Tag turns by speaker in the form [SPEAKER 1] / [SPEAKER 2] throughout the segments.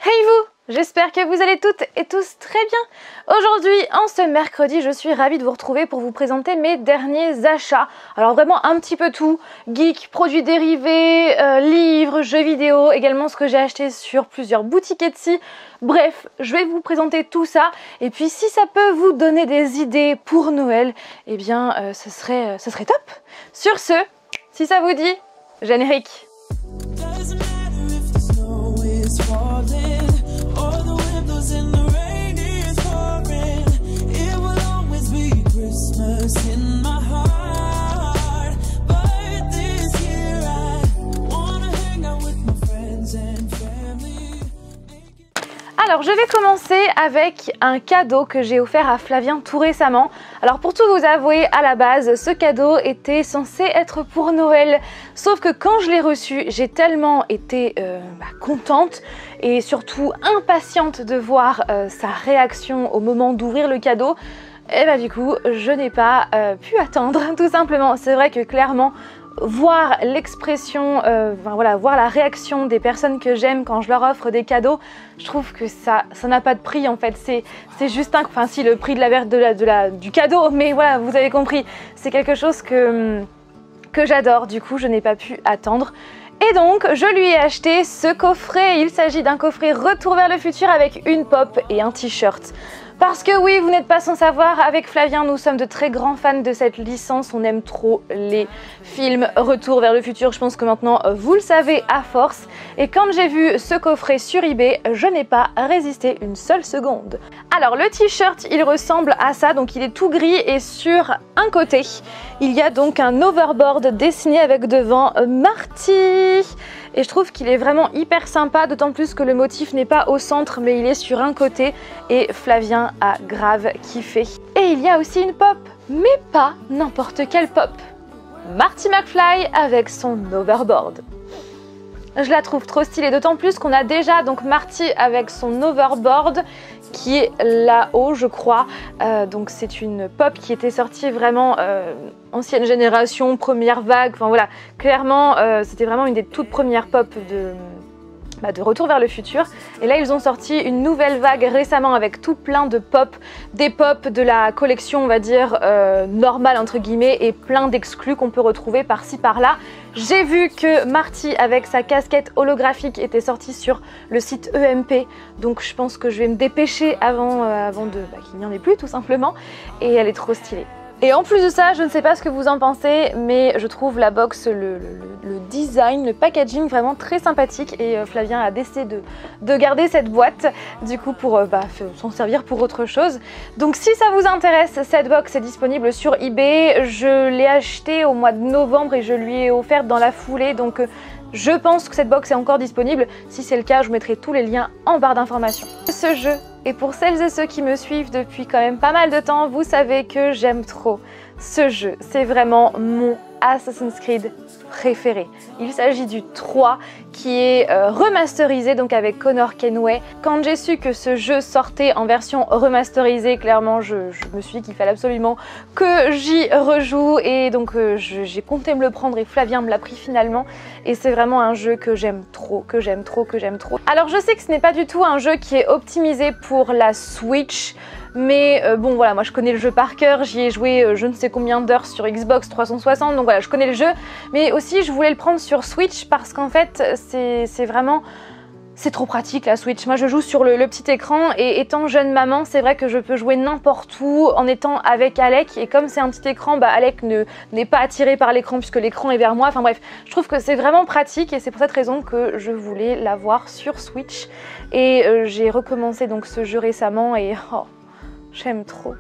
[SPEAKER 1] Hey vous! J'espère que vous allez toutes et tous très bien. Aujourd'hui, en ce mercredi, je suis ravie de vous retrouver pour vous présenter mes derniers achats. Alors vraiment un petit peu tout, geek, produits dérivés, livres, jeux vidéo, également ce que j'ai acheté sur plusieurs boutiques Etsy. Bref, je vais vous présenter tout ça et puis si ça peut vous donner des idées pour Noël, eh bien ce serait top. Sur ce, si ça vous dit, générique. Alors je vais commencer avec un cadeau que j'ai offert à Flavien tout récemment. Alors pour tout vous avouer, à la base, ce cadeau était censé être pour Noël. Sauf que quand je l'ai reçu, j'ai tellement été contente et surtout impatiente de voir sa réaction au moment d'ouvrir le cadeau. Et bah du coup, je n'ai pas pu attendre, tout simplement. C'est vrai que clairement, voir l'expression, voir la réaction des personnes que j'aime quand je leur offre des cadeaux, je trouve que ça n'a pas de prix en fait. C'est juste enfin si, le prix du cadeau, mais voilà, vous avez compris. C'est quelque chose que j'adore, du coup je n'ai pas pu attendre. Et donc, je lui ai acheté ce coffret. Il s'agit d'un coffret Retour vers le futur avec une pop et un t-shirt. Parce que oui, vous n'êtes pas sans savoir, avec Flavien, nous sommes de très grands fans de cette licence. On aime trop les films Retour vers le futur. Je pense que maintenant, vous le savez à force. Et quand j'ai vu ce coffret sur eBay, je n'ai pas résisté une seule seconde. Alors, le t-shirt, il ressemble à ça. Donc, il est tout gris et sur un côté, il y a donc un overboard dessiné avec devant Marty. Et je trouve qu'il est vraiment hyper sympa, d'autant plus que le motif n'est pas au centre, mais il est sur un côté. Et Flavien a grave kiffé. Et il y a aussi une pop, mais pas n'importe quelle pop. Marty McFly avec son overboard. Je la trouve trop stylée, d'autant plus qu'on a déjà donc Marty avec son overboard qui est là-haut, je crois. Donc c'est une pop qui était sortie vraiment ancienne génération, première vague. Enfin voilà, clairement c'était vraiment une des toutes premières pop de Retour vers le futur. Et là ils ont sorti une nouvelle vague récemment avec tout plein de pop, des pop de la collection on va dire normale entre guillemets et plein d'exclus qu'on peut retrouver par-ci par-là. J'ai vu que Marty avec sa casquette holographique était sortie sur le site EMP, donc je pense que je vais me dépêcher avant qu'il n'y en ait plus tout simplement, et elle est trop stylée. Et en plus de ça, je ne sais pas ce que vous en pensez, mais je trouve la box, le design, le packaging vraiment très sympathique et Flavien a décidé de garder cette boîte du coup pour s'en servir pour autre chose. Donc si ça vous intéresse, cette box est disponible sur eBay. Je l'ai achetée au mois de novembre et je lui ai offerte dans la foulée, donc je pense que cette box est encore disponible. Si c'est le cas, je vous mettrai tous les liens en barre d'informations. Ce jeu, et pour celles et ceux qui me suivent depuis quand même pas mal de temps, vous savez que j'aime trop ce jeu. C'est vraiment mon Assassin's Creed préféré. Il s'agit du 3 qui est remasterisé donc avec Connor Kenway. Quand j'ai su que ce jeu sortait en version remasterisée, clairement je me suis dit qu'il fallait absolument que j'y rejoue et donc j'ai compté me le prendre et Flavien me l'a pris finalement et c'est vraiment un jeu que j'aime trop, que j'aime trop. Alors je sais que ce n'est pas du tout un jeu qui est optimisé pour la Switch. Mais bon voilà, moi je connais le jeu par cœur, j'y ai joué je ne sais combien d'heures sur Xbox 360, donc voilà, je connais le jeu. Mais aussi je voulais le prendre sur Switch parce qu'en fait c'est vraiment... C'est trop pratique la Switch. Moi je joue sur le petit écran et étant jeune maman, c'est vrai que je peux jouer n'importe où en étant avec Alec. Et comme c'est un petit écran, Alec n'est pas attiré par l'écran puisque l'écran est vers moi. Enfin bref, je trouve que c'est vraiment pratique et c'est pour cette raison que je voulais l'avoir sur Switch. Et j'ai recommencé donc ce jeu récemment et oh, j'aime trop.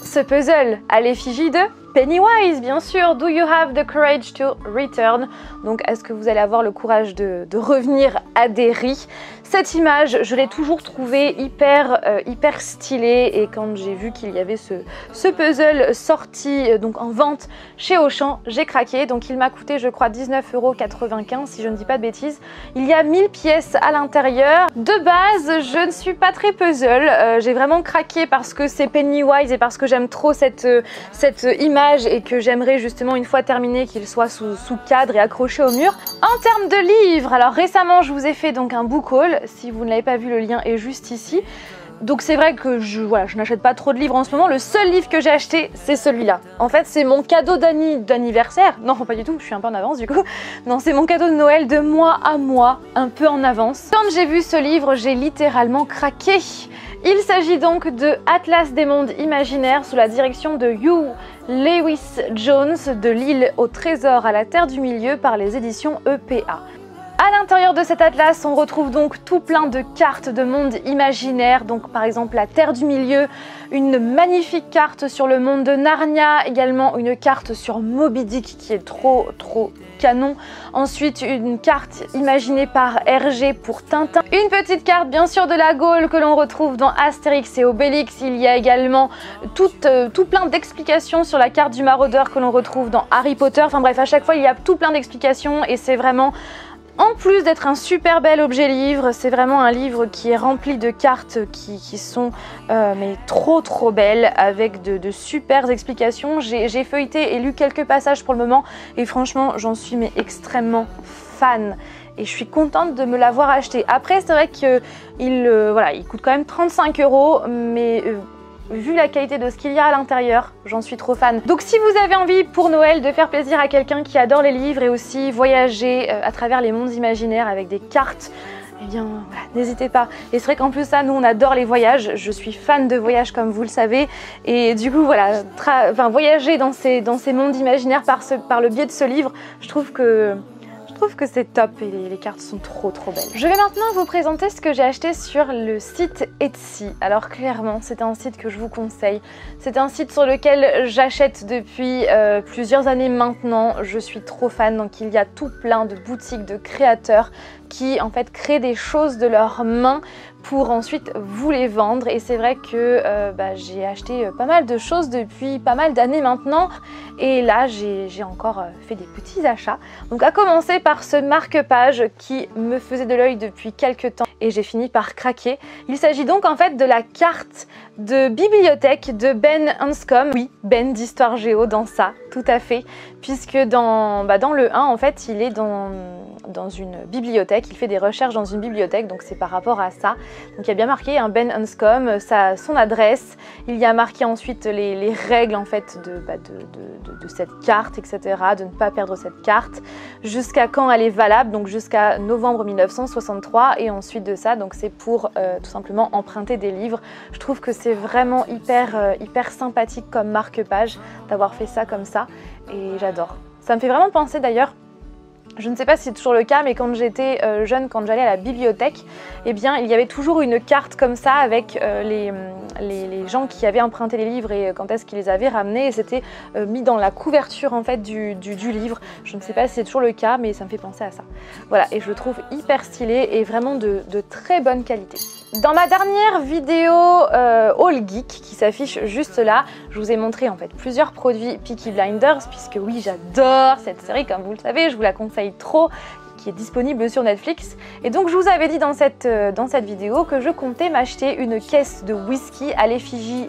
[SPEAKER 1] Ce puzzle à l'effigie de Pennywise, bien sûr. Do you have the courage to return? Donc, est-ce que vous allez avoir le courage de revenir à Derry? Cette image, je l'ai toujours trouvée hyper stylée et quand j'ai vu qu'il y avait ce puzzle sorti donc en vente chez Auchan, j'ai craqué. Donc, il m'a coûté, je crois, 19,95 € si je ne dis pas de bêtises. Il y a 1000 pièces à l'intérieur. De base, je ne suis pas très puzzle. J'ai vraiment craqué parce que c'est Pennywise et parce que j'aime trop cette image page et que j'aimerais justement une fois terminé qu'il soit sous cadre et accroché au mur. En termes de livres, alors récemment je vous ai fait donc un book haul, si vous ne l'avez pas vu le lien est juste ici. Donc c'est vrai que je n'achète pas trop de livres en ce moment. Le seul livre que j'ai acheté, c'est celui-là. En fait, c'est mon cadeau d'anniversaire. Non, pas du tout, je suis un peu en avance du coup. Non, c'est mon cadeau de Noël de mois à mois, un peu en avance. Quand j'ai vu ce livre, j'ai littéralement craqué. Il s'agit donc de Atlas des mondes imaginaires sous la direction de Hugh Lewis Jones, de l'île au trésor à la Terre du Milieu par les éditions EPA. À l'intérieur de cet atlas, on retrouve donc tout plein de cartes de mondes imaginaires, donc par exemple la Terre du Milieu, une magnifique carte sur le monde de Narnia, également une carte sur Moby Dick qui est trop canon. Ensuite, une carte imaginée par Hergé pour Tintin. Une petite carte bien sûr de la Gaule que l'on retrouve dans Astérix et Obélix. Il y a également tout plein d'explications sur la carte du maraudeur que l'on retrouve dans Harry Potter. Enfin bref, à chaque fois il y a tout plein d'explications et c'est vraiment... En plus d'être un super bel objet livre, c'est vraiment un livre qui est rempli de cartes qui sont mais trop belles avec de super explications. J'ai feuilleté et lu quelques passages pour le moment et franchement j'en suis mais extrêmement fan. Et je suis contente de me l'avoir acheté. Après c'est vrai qu'il il coûte quand même 35 €, mais... vu la qualité de ce qu'il y a à l'intérieur, j'en suis trop fan. Donc si vous avez envie pour Noël de faire plaisir à quelqu'un qui adore les livres et aussi voyager à travers les mondes imaginaires avec des cartes, eh bien voilà, n'hésitez pas. Et c'est vrai qu'en plus ça, nous on adore les voyages, je suis fan de voyage comme vous le savez. Et du coup voilà, voyager dans ces mondes imaginaires par le biais de ce livre, je trouve que c'est top et les cartes sont trop belles. Je vais maintenant vous présenter ce que j'ai acheté sur le site Etsy. Alors clairement, c'est un site que je vous conseille. C'est un site sur lequel j'achète depuis plusieurs années maintenant. Je suis trop fan, donc il y a tout plein de boutiques de créateurs qui en fait créent des choses de leurs mains pour ensuite vous les vendre. Et c'est vrai que j'ai acheté pas mal de choses depuis pas mal d'années maintenant et là j'ai encore fait des petits achats. Donc à commencer par ce marque-page qui me faisait de l'œil depuis quelques temps et j'ai fini par craquer. Il s'agit donc en fait de la carte de bibliothèque de Ben Hanscom. Oui, Ben d'Histoire Géo dans ça, tout à fait, puisque dans le 1 en fait il est dans une bibliothèque, il fait des recherches dans une bibliothèque, donc c'est par rapport à ça. Donc il y a bien marqué Ben Hanscom, son adresse, il y a marqué ensuite les règles en fait de cette carte, etc., de ne pas perdre cette carte, jusqu'à quand elle est valable, donc jusqu'à novembre 1963, et ensuite de ça, donc c'est pour tout simplement emprunter des livres. Je trouve que c'est vraiment hyper sympathique comme marque-page d'avoir fait ça comme ça, et j'adore. Ça me fait vraiment penser d'ailleurs, je ne sais pas si c'est toujours le cas, mais quand j'étais jeune, quand j'allais à la bibliothèque, eh bien, il y avait toujours une carte comme ça avec les gens qui avaient emprunté les livres et quand est-ce qu'ils les avaient ramenés. Et c'était mis dans la couverture en fait du livre. Je ne sais pas si c'est toujours le cas, mais ça me fait penser à ça. Voilà, et je le trouve hyper stylé et vraiment de très bonne qualité. Dans ma dernière vidéo All Geek qui s'affiche juste là, je vous ai montré en fait plusieurs produits Peaky Blinders, puisque oui, j'adore cette série, comme vous le savez, je vous la conseille trop, qui est disponible sur Netflix. Et donc je vous avais dit dans cette vidéo que je comptais m'acheter une caisse de whisky à l'effigie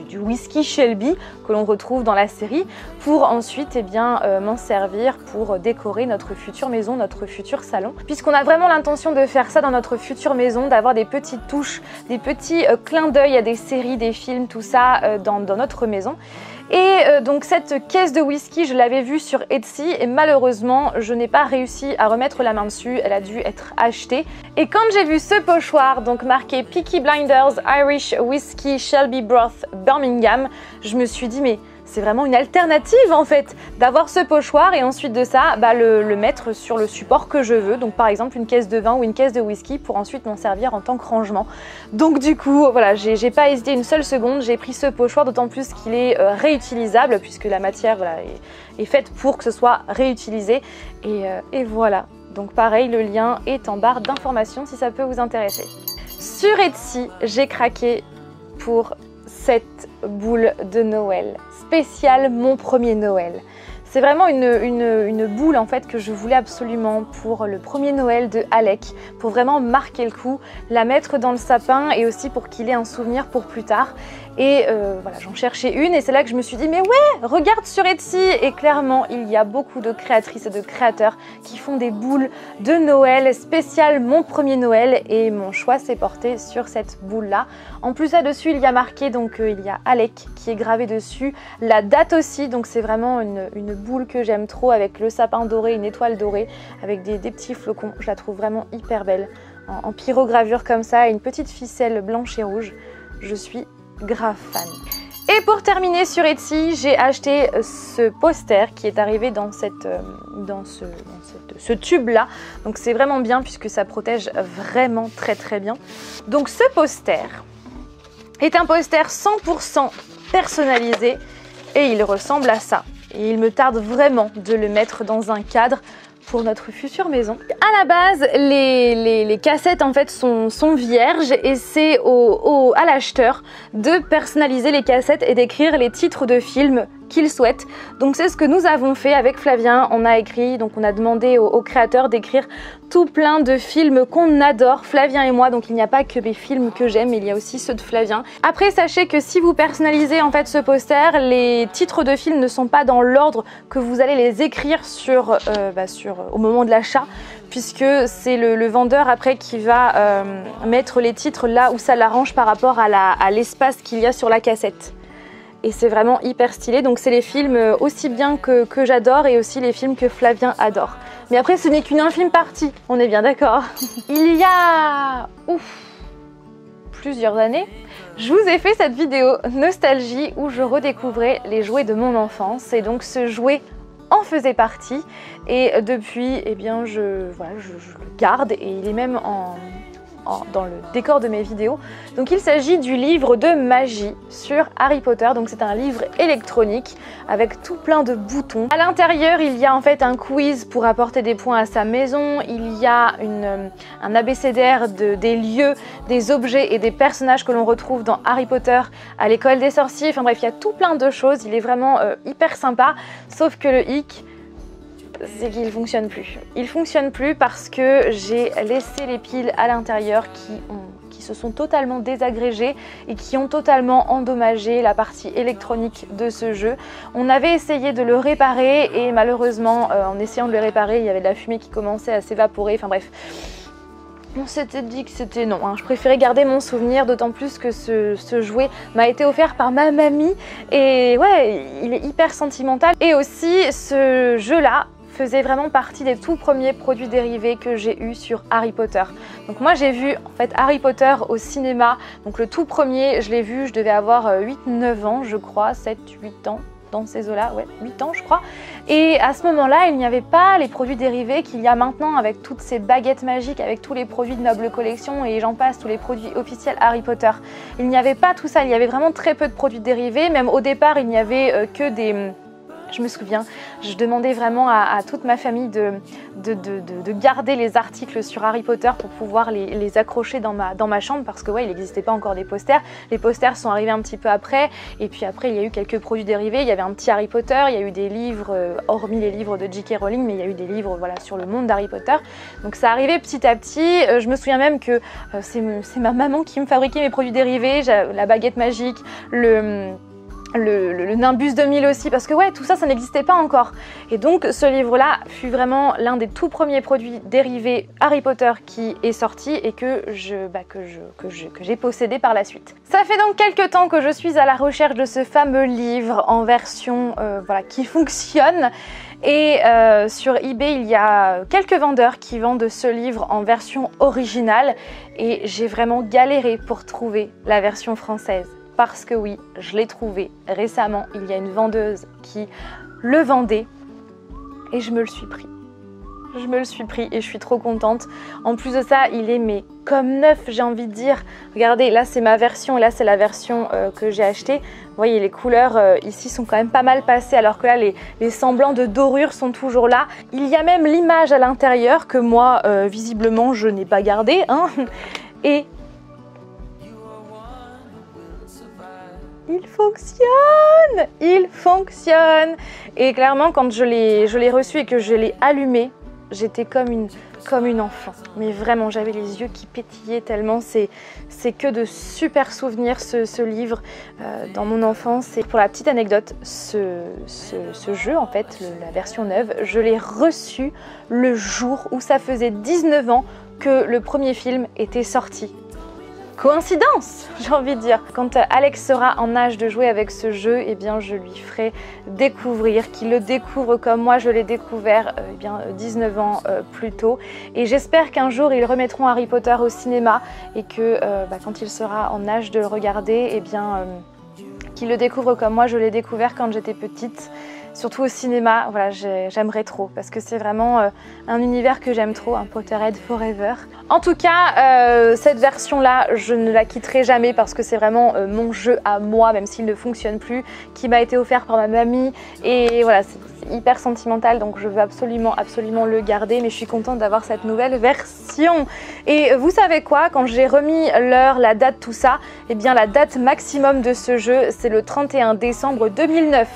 [SPEAKER 1] du whisky Shelby que l'on retrouve dans la série, pour ensuite m'en servir pour décorer notre future maison, notre futur salon, puisqu'on a vraiment l'intention de faire ça dans notre future maison, d'avoir des petites touches, des petits clins d'œil à des séries, des films, tout ça dans notre maison. Et donc cette caisse de whisky, je l'avais vue sur Etsy et malheureusement, je n'ai pas réussi à remettre la main dessus, elle a dû être achetée. Et quand j'ai vu ce pochoir, donc marqué Peaky Blinders Irish Whiskey Shelby Broth Birmingham, je me suis dit mais c'est vraiment une alternative en fait d'avoir ce pochoir et ensuite de ça le mettre sur le support que je veux, donc par exemple une caisse de vin ou une caisse de whisky pour ensuite m'en servir en tant que rangement. Donc du coup voilà, j'ai pas hésité une seule seconde, j'ai pris ce pochoir, d'autant plus qu'il est réutilisable puisque la matière est faite pour que ce soit réutilisé et voilà. Donc pareil, le lien est en barre d'informations si ça peut vous intéresser. Sur Etsy, j'ai craqué pour cette boule de Noël spéciale mon premier Noël. C'est vraiment une boule en fait que je voulais absolument pour le premier Noël de Alec, pour vraiment marquer le coup, la mettre dans le sapin et aussi pour qu'il ait un souvenir pour plus tard. Et voilà, j'en cherchais une et c'est là que je me suis dit mais ouais, regarde sur Etsy. Et clairement, il y a beaucoup de créatrices et de créateurs qui font des boules de Noël spéciales mon premier Noël et mon choix s'est porté sur cette boule là. En plus là-dessus, il y a marqué, donc il y a Alec qui est gravé dessus, la date aussi, donc c'est vraiment une boule que j'aime trop avec le sapin doré, une étoile dorée, avec des petits flocons. Je la trouve vraiment hyper belle, en pyrogravure comme ça, et une petite ficelle blanche et rouge. Je suis grave fan. Et pour terminer sur Etsy, j'ai acheté ce poster qui est arrivé dans ce tube là. Donc c'est vraiment bien puisque ça protège vraiment très bien. Donc ce poster est un poster 100% personnalisé et il ressemble à ça. Et il me tarde vraiment de le mettre dans un cadre pour notre future maison. À la base, les cassettes en fait sont vierges et c'est à l'acheteur de personnaliser les cassettes et d'écrire les titres de films qu'il souhaite. Donc c'est ce que nous avons fait avec Flavien. On a écrit, donc on a demandé au créateur d'écrire tout plein de films qu'on adore, Flavien et moi. Donc il n'y a pas que les films que j'aime, il y a aussi ceux de Flavien. Après sachez que si vous personnalisez en fait ce poster, les titres de films ne sont pas dans l'ordre que vous allez les écrire au moment de l'achat, puisque c'est le vendeur après qui va mettre les titres là où ça l'arrange par rapport à l'espace qu'il y a sur la cassette. Et c'est vraiment hyper stylé, donc c'est les films aussi bien que j'adore et aussi les films que Flavien adore. Mais après ce n'est qu'une infime partie, on est bien d'accord. Il y a plusieurs années, je vous ai fait cette vidéo nostalgie où je redécouvrais les jouets de mon enfance et donc ce jouet en faisait partie et depuis eh bien je le garde et il est même dans le décor de mes vidéos. Donc il s'agit du livre de magie sur Harry Potter. Donc c'est un livre électronique avec tout plein de boutons. À l'intérieur il y a en fait un quiz pour apporter des points à sa maison. Il y a un abécédaire des lieux, des objets et des personnages que l'on retrouve dans Harry Potter à l'école des sorciers. Enfin bref, il y a tout plein de choses. Il est vraiment hyper sympa. Sauf que le hic, c'est qu'il ne fonctionne plus. Il fonctionne plus parce que j'ai laissé les piles à l'intérieur qui se sont totalement désagrégées et qui ont totalement endommagé la partie électronique de ce jeu. On avait essayé de le réparer et malheureusement en essayant de le réparer, il y avait de la fumée qui commençait à s'évaporer. Enfin bref, on s'était dit que c'était non, hein. Je préférais garder mon souvenir, d'autant plus que ce jouet m'a été offert par ma mamie et ouais, il est hyper sentimental. Et aussi ce jeu là faisait vraiment partie des tout premiers produits dérivés que j'ai eu sur Harry Potter. Donc moi j'ai vu en fait Harry Potter au cinéma, donc le tout premier je l'ai vu, je devais avoir 8-9 ans je crois, 7-8 ans dans ces eaux-là, ouais 8 ans je crois. Et à ce moment-là il n'y avait pas les produits dérivés qu'il y a maintenant avec toutes ces baguettes magiques, avec tous les produits de Noble Collection et j'en passe, tous les produits officiels Harry Potter. Il n'y avait pas tout ça, il y avait vraiment très peu de produits dérivés, même au départ il n'y avait que des... Je me souviens, je demandais vraiment à toute ma famille de garder les articles sur Harry Potter pour pouvoir les accrocher dans ma chambre parce que ouais, il n'existait pas encore des posters. Les posters sont arrivés un petit peu après et puis après il y a eu quelques produits dérivés. Il y avait un petit Harry Potter, il y a eu des livres, hormis les livres de J.K. Rowling, mais il y a eu des livres voilà, sur le monde d'Harry Potter. Donc ça arrivait petit à petit. Je me souviens même que c'est ma maman qui me fabriquait mes produits dérivés, la baguette magique, le Nimbus 2000 aussi, parce que ouais, tout ça n'existait pas encore. Et donc ce livre-là fut vraiment l'un des tout premiers produits dérivés Harry Potter qui est sorti et que j'ai possédé par la suite. Ça fait donc quelques temps que je suis à la recherche de ce fameux livre en version qui fonctionne. Et sur eBay, il y a quelques vendeurs qui vendent ce livre en version originale et j'ai vraiment galéré pour trouver la version française. Parce que oui, je l'ai trouvé récemment, il y a une vendeuse qui le vendait et je me le suis pris. Je me le suis pris et je suis trop contente. En plus de ça, il est mais comme neuf, j'ai envie de dire. Regardez, là c'est ma version et là c'est la version que j'ai achetée. Vous voyez, les couleurs ici sont quand même pas mal passées alors que là les semblants de dorure sont toujours là. Il y a même l'image à l'intérieur que moi, visiblement, je n'ai pas gardée. Hein. Et il fonctionne! Il fonctionne! Et clairement, quand je l'ai reçu et que je l'ai allumé, j'étais comme comme une enfant. Mais vraiment, j'avais les yeux qui pétillaient tellement. C'est que de super souvenirs ce livre dans mon enfance. Et pour la petite anecdote, ce jeu, en fait, la version neuve, je l'ai reçu le jour où ça faisait 19 ans que le premier film était sorti. Coïncidence, j'ai envie de dire. Quand Alex sera en âge de jouer avec ce jeu, eh bien, je lui ferai découvrir, qu'il le découvre comme moi je l'ai découvert 19 ans plus tôt. Et j'espère qu'un jour ils remettront Harry Potter au cinéma et que quand il sera en âge de le regarder, eh bien, qu'il le découvre comme moi je l'ai découvert quand j'étais petite. Surtout au cinéma, voilà, j'aimerais trop parce que c'est vraiment un univers que j'aime trop, un Potterhead Forever. En tout cas, cette version-là, je ne la quitterai jamais parce que c'est vraiment mon jeu à moi, même s'il ne fonctionne plus, qui m'a été offert par ma mamie. Et voilà, c'est hyper sentimental, donc je veux absolument le garder, mais je suis contente d'avoir cette nouvelle version. Et vous savez quoi, quand j'ai remis l'heure, la date, tout ça, eh bien la date maximum de ce jeu, c'est le 31 décembre 2009.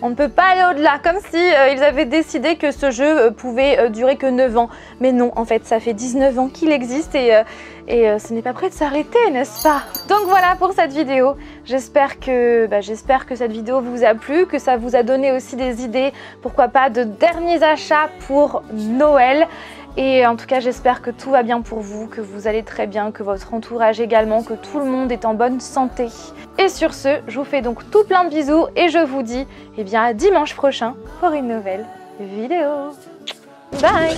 [SPEAKER 1] On ne peut pas aller au-delà, comme si ils avaient décidé que ce jeu pouvait durer que 9 ans. Mais non, en fait, ça fait 19 ans qu'il existe et ce n'est pas prêt de s'arrêter, n'est-ce pas? Donc voilà pour cette vidéo. J'espère que cette vidéo vous a plu, que ça vous a donné aussi des idées, pourquoi pas, de derniers achats pour Noël. Et en tout cas, j'espère que tout va bien pour vous, que vous allez très bien, que votre entourage également, que tout le monde est en bonne santé. Et sur ce, je vous fais donc tout plein de bisous et je vous dis à dimanche prochain pour une nouvelle vidéo. Bye!